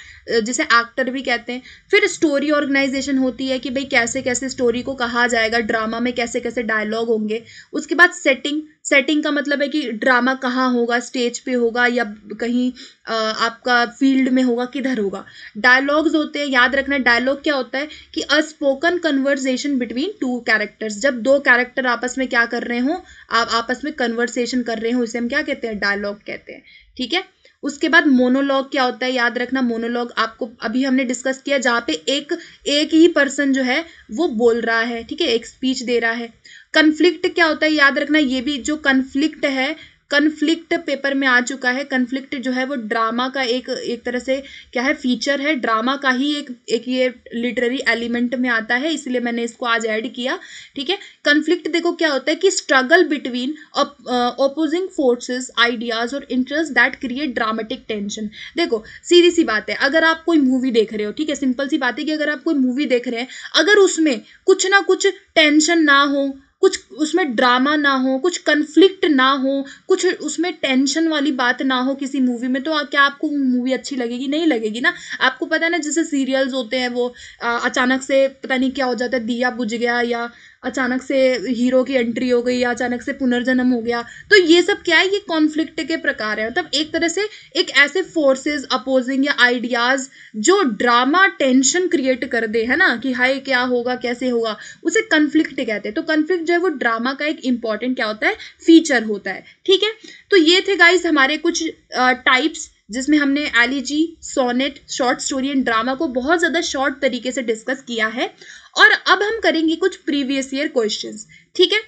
जिसे एक्टर भी कहते हैं। फिर स्टोरी ऑर्गेनाइजेशन होती है कि भाई कैसे कैसे स्टोरी को कहा जाएगा, ड्रामा में कैसे कैसे डायलॉग होंगे। उसके बाद सेटिंग। सेटिंग का मतलब है कि ड्रामा कहाँ होगा, स्टेज पे होगा या कहीं आपका फील्ड में होगा, किधर होगा। डायलॉग्स होते हैं, याद रखना डायलॉग क्या होता है कि a spoken conversation between two characters. जब दो कैरेक्टर आपस में क्या कर रहे हो, आप आपस में कन्वर्सेशन कर रहे हो, इसे हम क्या कहते हैं, डायलॉग कहते हैं, ठीक है। उसके बाद मोनोलॉग क्या होता है, याद रखना मोनोलॉग आपको अभी हमने डिस्कस किया, जहाँ पे एक ही पर्सन जो है वो बोल रहा है, ठीक है, एक स्पीच दे रहा है। कन्फ्लिक्ट क्या होता है, याद रखना ये भी जो कन्फ्लिक्ट है, कन्फ्लिक्ट पेपर में आ चुका है। कन्फ्लिक्ट जो है वो ड्रामा का एक तरह से क्या है, फीचर है, ड्रामा का ही एक ये लिटरेरी एलिमेंट में आता है, इसलिए मैंने इसको आज ऐड किया, ठीक है। कन्फ्लिक्ट देखो क्या होता है कि struggle between opposing forces, ideas और interest that create dramatic tension. देखो सीधी सी बात है, अगर आप कोई मूवी देख रहे हो, ठीक है, सिंपल सी बात है कि अगर आप कोई मूवी देख रहे हैं, अगर उसमें कुछ ना कुछ टेंशन ना हो, कुछ उसमें ड्रामा ना हो, कुछ कन्फ्लिक्ट ना हो, कुछ उसमें टेंशन वाली बात ना हो किसी मूवी में, तो क्या आपको मूवी अच्छी लगेगी? नहीं लगेगी ना। आपको पता है ना, जैसे सीरियल्स होते हैं वो अचानक से पता नहीं क्या हो जाता है, दिया बुझ गया, या अचानक से हीरो की एंट्री हो गई, या अचानक से पुनर्जन्म हो गया। तो ये सब क्या है, ये कॉन्फ्लिक्ट के प्रकार है। मतलब एक तरह से एक ऐसे फोर्सेस अपोजिंग या आइडियाज जो ड्रामा टेंशन क्रिएट कर दे, है ना, कि हाय क्या होगा, कैसे होगा, उसे कन्फ्लिक्ट कहते हैं। तो कन्फ्लिक्ट जो है वो ड्रामा का एक इंपॉर्टेंट क्या होता है, फीचर होता है, ठीक है। तो ये थे गाइस हमारे कुछ टाइप्स, जिसमें हमने elegy, sonnet, short story and drama को बहुत ज़्यादा शॉर्ट तरीके से डिस्कस किया है। और अब हम करेंगे कुछ प्रीवियस ईयर क्वेश्चंस, ठीक है।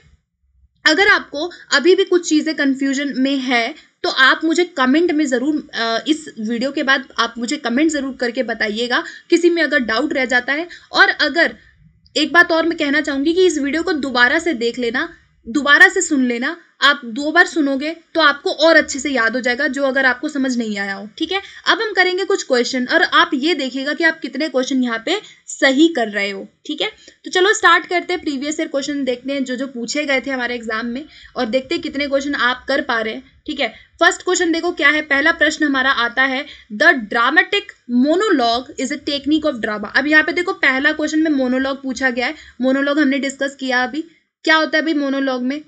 अगर आपको अभी भी कुछ चीज़ें कंफ्यूजन में है तो आप मुझे कमेंट में ज़रूर, इस वीडियो के बाद आप मुझे कमेंट ज़रूर करके बताइएगा किसी में अगर डाउट रह जाता है। और अगर एक बात और मैं कहना चाहूँगी कि इस वीडियो को दोबारा से देख लेना, दोबारा से सुन लेना। आप 2 बार सुनोगे तो आपको और अच्छे से याद हो जाएगा, जो अगर आपको समझ नहीं आया हो, ठीक है। अब हम करेंगे कुछ क्वेश्चन और आप ये देखिएगा कि आप कितने क्वेश्चन यहाँ पे सही कर रहे हो, ठीक है। तो चलो स्टार्ट करते हैं, प्रीवियस ईयर क्वेश्चन देखते हैं जो जो पूछे गए थे हमारे एग्जाम में, और देखते हैं कितने क्वेश्चन आप कर पा रहे हैं, ठीक है। फर्स्ट क्वेश्चन देखो क्या है, पहला प्रश्न हमारा आता है, the dramatic monologue is a technique of drama. अब यहाँ पे देखो पहला क्वेश्चन में मोनोलॉग पूछा गया है। मोनोलॉग हमने डिस्कस किया अभी, क्या होता है अभी मोनोलॉग में।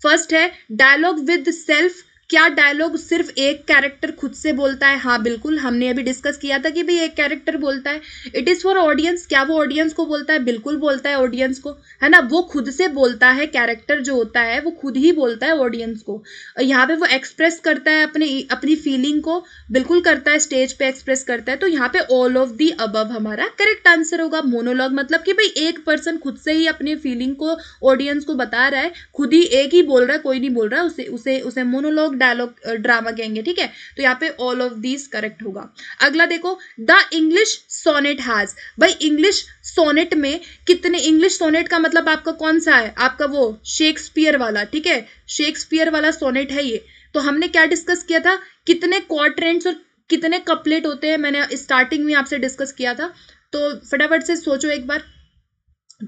फर्स्ट है डायलॉग विद सेल्फ। क्या डायलॉग सिर्फ एक कैरेक्टर खुद से बोलता है? हाँ बिल्कुल, हमने अभी डिस्कस किया था कि भाई एक कैरेक्टर बोलता है। It is for audience. क्या वो ऑडियंस को बोलता है? बिल्कुल बोलता है ऑडियंस को, है ना, वो खुद से बोलता है, कैरेक्टर जो होता है वो खुद ही बोलता है ऑडियंस को। यहाँ पे वो एक्सप्रेस करता है अपनी फीलिंग को, बिल्कुल करता है, स्टेज पे एक्सप्रेस करता है। तो यहाँ पे ऑल ऑफ दी अबव हमारा करेक्ट आंसर होगा। मोनोलॉग मतलब कि भाई एक पर्सन खुद से ही अपनी फीलिंग को ऑडियंस को बता रहा है, खुद ही एक ही बोल रहा है, कोई नहीं बोल रहा है, उसे मोनोलॉग डायलॉग ड्रामा कहेंगे, ठीक है। तो यहाँ पे ऑल ऑफ दीज करेक्ट होगा। अगला देखो, द इंग्लिश सोनेट हैज। भाई इंग्लिश सोनेट में कितने, इंग्लिश सोनेट का मतलब आपका कौन सा है? आपका वो शेक्सपियर वाला, ठीक है, शेक्सपियर वाला सोनेट है ये। तो हमने क्या डिस्कस किया था, कितने क्वाड्रेंट्स और कितने कपलेट होते हैं, मैंने स्टार्टिंग में आपसे डिस्कस किया था। तो फटाफट से सोचो एक बार,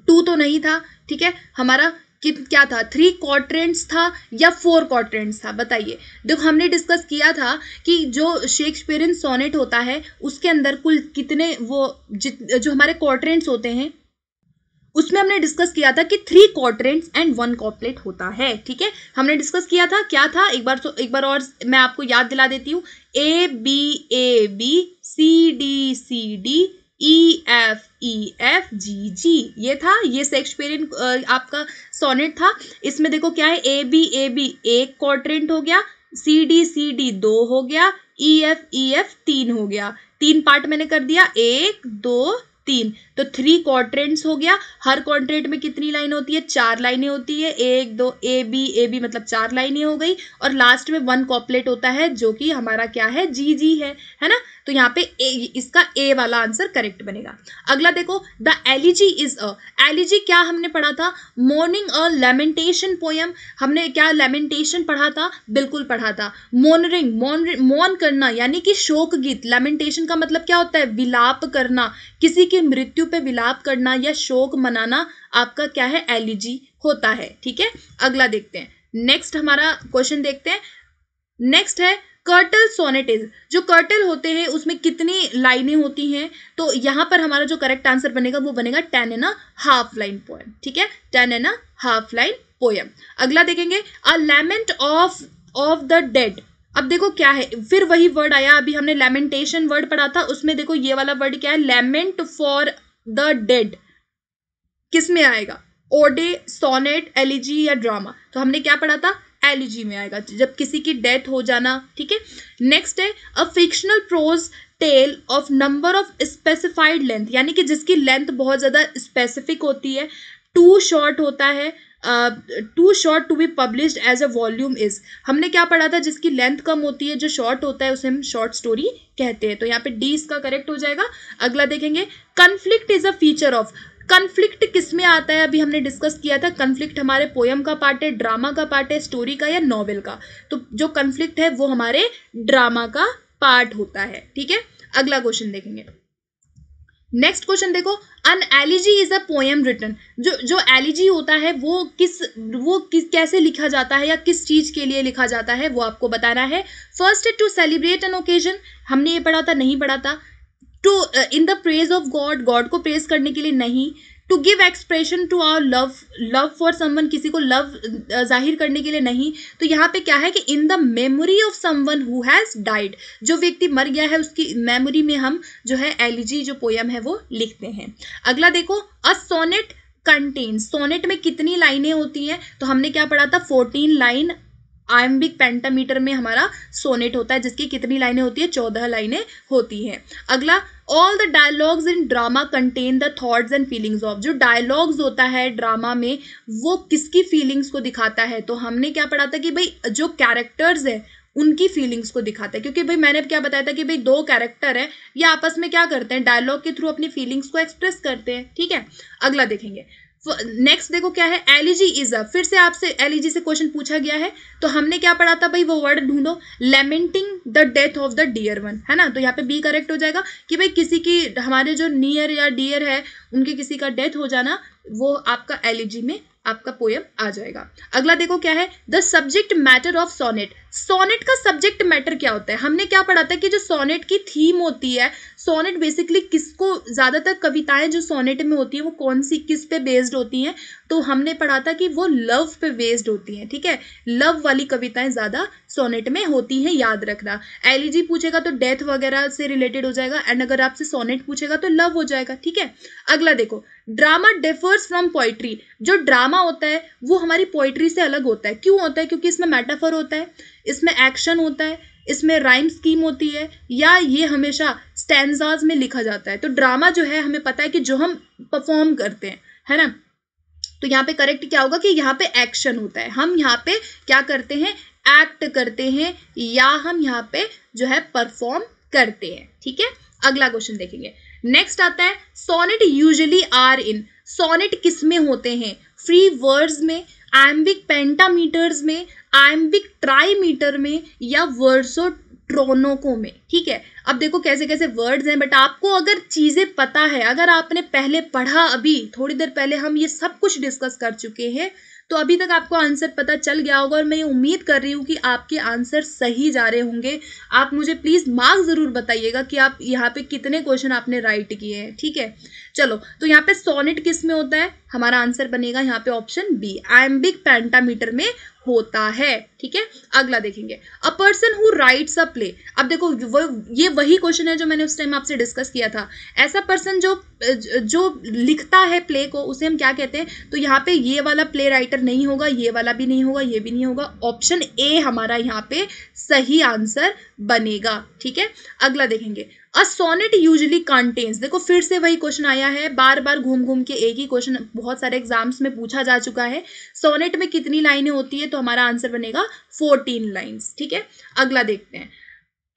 2 तो नहीं था, ठीक है, हमारा क्या था, 3 क्वाड्रेंट्स था या 4 क्वाड्रेंट्स था, बताइए। देखो हमने डिस्कस किया था कि जो शेक्सपियरियन सोनेट होता है उसके अंदर कुल कितने वो जो हमारे क्वाड्रेंट्स होते हैं, उसमें हमने डिस्कस किया था कि 3 क्वाड्रेंट्स एंड 1 कॉपलेट होता है, ठीक है। हमने डिस्कस किया था, क्या था, एक बार और मैं आपको याद दिला देती हूँ। A B C D EFG, ये था, ये शेक्सपियरियन आपका सोनेट था। इसमें देखो क्या है, AB एक क्वाड्रेंट हो गया, CD 2 हो गया, EF 3 हो गया, 3 पार्ट मैंने कर दिया, 1 2 3, तो 3 क्वाड्रेंट्स हो गया। हर क्वाड्रेंट में कितनी लाइन होती है, 4 लाइनें होती है, 1 2 AB मतलब 4 लाइनें हो गई, और लास्ट में 1 कॉपलेट होता है जो कि हमारा क्या है, GG है ना। तो यहाँ पे इसका ए वाला आंसर करेक्ट बनेगा। अगला देखो, the elegy is a, elegy क्या हमने पढ़ा था, मॉर्निंग अ लेमेंटेशन पोयम। हमने क्या लेमेंटेशन पढ़ा था, बिल्कुल पढ़ा था। मॉर्निंग, मौन करना यानी कि शोक गीत। लेमेंटेशन का मतलब क्या होता है, विलाप करना, किसी की मृत्यु पे विलाप करना या शोक मनाना आपका क्या है, एलिजी होता है। ठीक है, अगला देखते हैं, नेक्स्ट हमारा क्वेश्चन देखते हैं। नेक्स्ट है कर्टल सोनेटेज। जो कर्टल होते हैं उसमें कितनी लाइनें होती हैं, तो यहां पर हमारा जो करेक्ट आंसर बनेगा वो बनेगा 10½ लाइन पोएम। ठीक है, 10½ लाइन पोएम। अगला देखेंगे, अ लैमेंट ऑफ द डेड। अब देखो क्या है, फिर वही वर्ड आया, अभी हमने लैमेंटेशन वर्ड पढ़ा था, उसमें देखो ये वाला वर्ड क्या है, लैमेंट फॉर द डेड। किस में आएगा, ओडे, सोनेट, एलिजी या ड्रामा। तो हमने क्या पढ़ा था, एलिजी में आएगा, जब किसी की डेथ हो जाना। ठीक है, नेक्स्ट है a fictional prose tale of number of specified length, यानी कि जिसकी लेंथ बहुत ज्यादा स्पेसिफिक होती है। टू शॉर्ट होता है, too short to be published as a volume is. हमने क्या पढ़ा था, जिसकी लेंथ कम होती है, जो शॉर्ट होता है, उसे हम शॉर्ट स्टोरी कहते हैं। तो यहाँ पे डी इसका करेक्ट हो जाएगा। अगला देखेंगे, conflict is a feature of. Conflict किस में आता है, अभी हमने डिस्कस किया था, कन्फ्लिक्ट हमारे पोयम का पार्ट है, ड्रामा का पार्ट है, स्टोरी का या नॉवेल का। तो जो कन्फ्लिक्ट है वो हमारे ड्रामा का पार्ट होता है। ठीक है, अगला क्वेश्चन देखेंगे। नेक्स्ट क्वेश्चन देखो, an elegy is a poem written. जो एलिजी होता है वो कैसे लिखा जाता है या किस चीज के लिए लिखा जाता है, वो आपको बताना है। फर्स्ट है टू सेलिब्रेट एन ओकेजन, हमने ये पढ़ा था, नहीं पढ़ा था। To in the praise of God, God को प्रेज करने के लिए नहीं। To give expression to our love for someone, किसी को लव जाहिर करने के लिए नहीं। तो यहाँ पे क्या है कि in the memory of someone who has died, जो व्यक्ति मर गया है उसकी मेमोरी में हम जो है एलिजी जो पोयम है वो लिखते हैं। अगला देखो, अ सोनेट कंटेन्स, सोनेट में कितनी लाइनें होती हैं, तो हमने क्या पढ़ा था, 14 लाइन आयम्बिक पेंटामीटर में हमारा सोनेट होता है, जिसकी कितनी लाइनें होती है, 14 लाइनें होती हैं। अगला, all the dialogues in drama contain the thoughts and feelings of. जो डायलॉग्स होता है ड्रामा में वो किसकी फीलिंग्स को दिखाता है, तो हमने क्या पढ़ा था कि भाई जो कैरेक्टर्स है उनकी फीलिंग्स को दिखाता है, क्योंकि भाई मैंने क्या बताया था कि भाई 2 कैरेक्टर है, ये आपस में क्या करते हैं, डायलॉग के थ्रू अपनी फीलिंग्स को एक्सप्रेस करते हैं। ठीक है, अगला देखेंगे। नेक्स्ट देखो क्या है, एलिजी इज अ, फिर से आपसे एलिजी से क्वेश्चन पूछा गया है, तो हमने क्या पढ़ा था भाई, वो वर्ड ढूंढो, lamenting the death of the dear one, है ना। तो यहाँ पे बी करेक्ट हो जाएगा कि भाई किसी की, हमारे जो नियर या डियर है उनके किसी का डेथ हो जाना, वो आपका एलिजी में आपका पोयम आ जाएगा। अगला देखो क्या है, the subject matter of sonnet. Sonnet का सब्जेक्ट मैटर क्या होता है, हमने क्या पढ़ा था कि जो सोनेट की थीम होती है, सोनेट बेसिकली किसको, ज्यादातर कविताएं जो सोनेट में होती है वो कौन सी, किस पे बेस्ड होती हैं, तो हमने पढ़ा था कि वो लव पे बेस्ड होती हैं। ठीक है, लव वाली कविताएं ज्यादा सोनेट में होती हैं, याद रखना। एलिजी पूछेगा तो डेथ वगैरह से रिलेटेड हो जाएगा, एंड अगर आपसे सोनेट पूछेगा तो लव हो जाएगा। ठीक है, अगला देखो, ड्रामा डिफर्स फ्रॉम पोइट्री। जो ड्रामा होता है वो हमारी पोइट्री से अलग होता है। क्यों होता है, क्योंकि इसमें मेटाफर होता है, इसमें एक्शन होता है, इसमें राइम स्कीम होती है, या ये हमेशा स्टैंजाज में लिखा जाता है। तो ड्रामा जो है हमें पता है कि जो हम परफॉर्म करते हैं, है ना। तो यहाँ पे करेक्ट क्या होगा कि यहाँ पे एक्शन होता है, हम यहाँ पे क्या करते हैं, एक्ट करते हैं, या हम यहाँ पे जो है परफॉर्म करते हैं। ठीक है, अगला क्वेश्चन देखेंगे। नेक्स्ट आता है, sonnet usually are in. Sonnet किस में होते हैं, फ्री वर्ड्स में, आयम्बिक पेंटामीटर्स में, आयम्बिक ट्राईमीटर में, या वर्सो ट्रोनोको में। ठीक है, अब देखो कैसे कैसे वर्ड्स हैं, बट आपको अगर चीजें पता है, अगर आपने पहले पढ़ा, अभी थोड़ी देर पहले हम ये सब कुछ डिस्कस कर चुके हैं, तो अभी तक आपको आंसर पता चल गया होगा, और मैं ये उम्मीद कर रही हूँ कि आपके आंसर सही जा रहे होंगे। आप मुझे प्लीज मार्क्स जरूर बताइएगा कि आप यहाँ पे कितने क्वेश्चन आपने राइट किए हैं। ठीक है, चलो, तो यहाँ पे सोनेट किस में होता है, हमारा आंसर बनेगा यहाँ पे ऑप्शन बी, आयम्बिक पेंटामीटर में होता है। ठीक है, अगला देखेंगे, a person who rights a play. अब देखो ये वही क्वेश्चन है जो मैंने उस टाइम आपसे डिस्कस किया था। ऐसा पर्सन जो लिखता है प्ले को, उसे हम क्या कहते हैं? तो यहाँ पे ये वाला प्ले राइटर नहीं होगा, ये वाला भी नहीं होगा, ये भी नहीं होगा। ऑप्शन ए हमारा यहाँ पे सही आंसर बनेगा। ठीक है, अगला देखेंगे, अ सोनेट यूजुअली कंटेन्स। देखो फिर से वही क्वेश्चन आया है, बार बार घूम घूम के एक ही क्वेश्चन बहुत सारे एग्जाम्स में पूछा जा चुका है। सोनेट में कितनी लाइनें होती है? तो हमारा आंसर बनेगा 14 लाइन्स। ठीक है, अगला देखते हैं,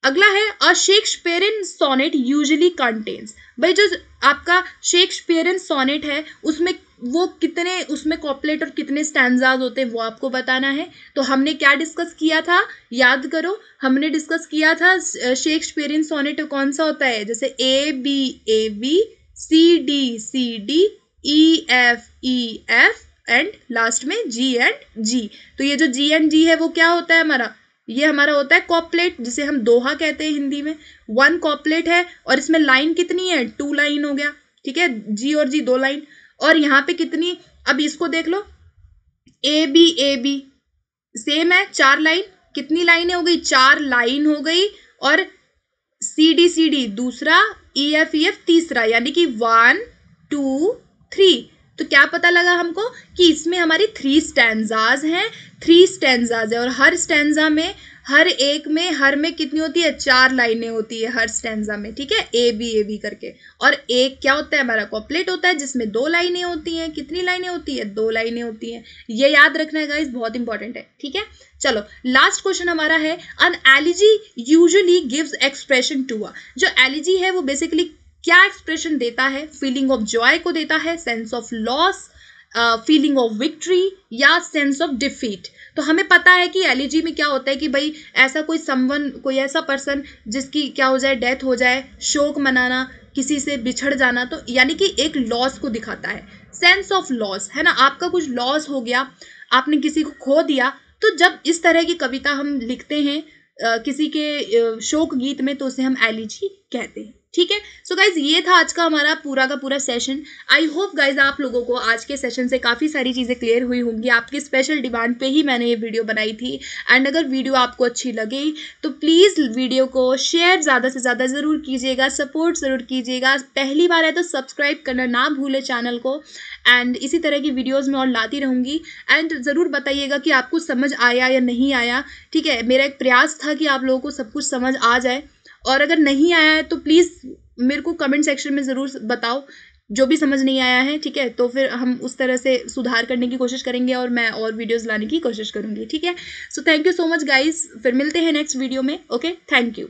अगला है, अ शेक्सपियरियन सोनेट यूजुअली कंटेन्स। भाई जो आपका शेक्सपियरियन सोनेट है उसमें वो कितने, उसमें कॉपलेट और कितने स्टैंजाज होते हैं वो आपको बताना है। तो हमने क्या डिस्कस किया था, याद करो, हमने डिस्कस किया था शेक्सपियरियन सोनेट कौन सा होता है? जैसे A B C D E F and last में जी एंड जी। तो ये जो जी एंड जी है वो क्या होता है हमारा? ये हमारा होता है कॉपलेट, जिसे हम दोहा कहते हैं हिंदी में। 1 कॉपलेट है और इसमें लाइन कितनी है? 2 लाइन हो गया। ठीक है, जी और जी 2 लाइन। और यहाँ पे कितनी, अब इसको देख लो, ए बी सेम है, 4 लाइन। कितनी लाइनें हो गई? 4 लाइन हो गई। और सी डी दूसरा, ई एफ तीसरा, यानी कि 1 2 3। तो क्या पता लगा हमको कि इसमें हमारी 3 स्टैंजाज हैं, 3 स्टैंजाज है। और हर स्टैंजा में, हर में कितनी होती है? 4 लाइनें होती है हर स्टैंजा में। ठीक है, ए बी करके। और एक क्या होता है? हमारा कॉपलेट होता है जिसमें 2 लाइनें होती हैं। कितनी लाइनें होती है? 2 लाइनें होती हैं। ये याद रखना है गाइस, बहुत इंपॉर्टेंट है। ठीक है, चलो लास्ट क्वेश्चन हमारा है, an elegy usually gives expression to a. जो एलिजी है वो बेसिकली क्या एक्सप्रेशन देता है? फीलिंग ऑफ जॉय को देता है, sense of loss, feeling of victory, या सेंस ऑफ डिफीट। तो हमें पता है कि एलिजी में क्या होता है कि भाई ऐसा कोई ऐसा पर्सन जिसकी क्या हो जाए, डेथ हो जाए, शोक मनाना, किसी से बिछड़ जाना, तो यानी कि एक लॉस को दिखाता है। सेंस ऑफ लॉस है ना, आपका कुछ लॉस हो गया, आपने किसी को खो दिया। तो जब इस तरह की कविता हम लिखते हैं किसी के शोक गीत में, तो उसे हम एलिजी कहते हैं। ठीक है, सो गाइज ये था आज का हमारा पूरा का पूरा सेशन। आई होप गाइज आप लोगों को आज के सेशन से काफ़ी सारी चीज़ें क्लियर हुई होंगी। आपकी स्पेशल डिमांड पे ही मैंने ये वीडियो बनाई थी। एंड अगर वीडियो आपको अच्छी लगे तो प्लीज़ वीडियो को शेयर ज़्यादा से ज़्यादा ज़रूर कीजिएगा, सपोर्ट ज़रूर कीजिएगा। पहली बार है तो सब्सक्राइब करना ना भूलें चैनल को। एंड इसी तरह की वीडियोज़ मैं और लाती रहूँगी। एंड ज़रूर बताइएगा कि आपको समझ आया या नहीं आया। ठीक है, मेरा एक प्रयास था कि आप लोगों को सब कुछ समझ आ जाए। और अगर नहीं आया है तो प्लीज़ मेरे को कमेंट सेक्शन में ज़रूर बताओ जो भी समझ नहीं आया है। ठीक है, तो फिर हम उस तरह से सुधार करने की कोशिश करेंगे और मैं और वीडियोस लाने की कोशिश करूँगी। ठीक है, so thank you so much guys, फिर मिलते हैं नेक्स्ट वीडियो में। Okay, thank you.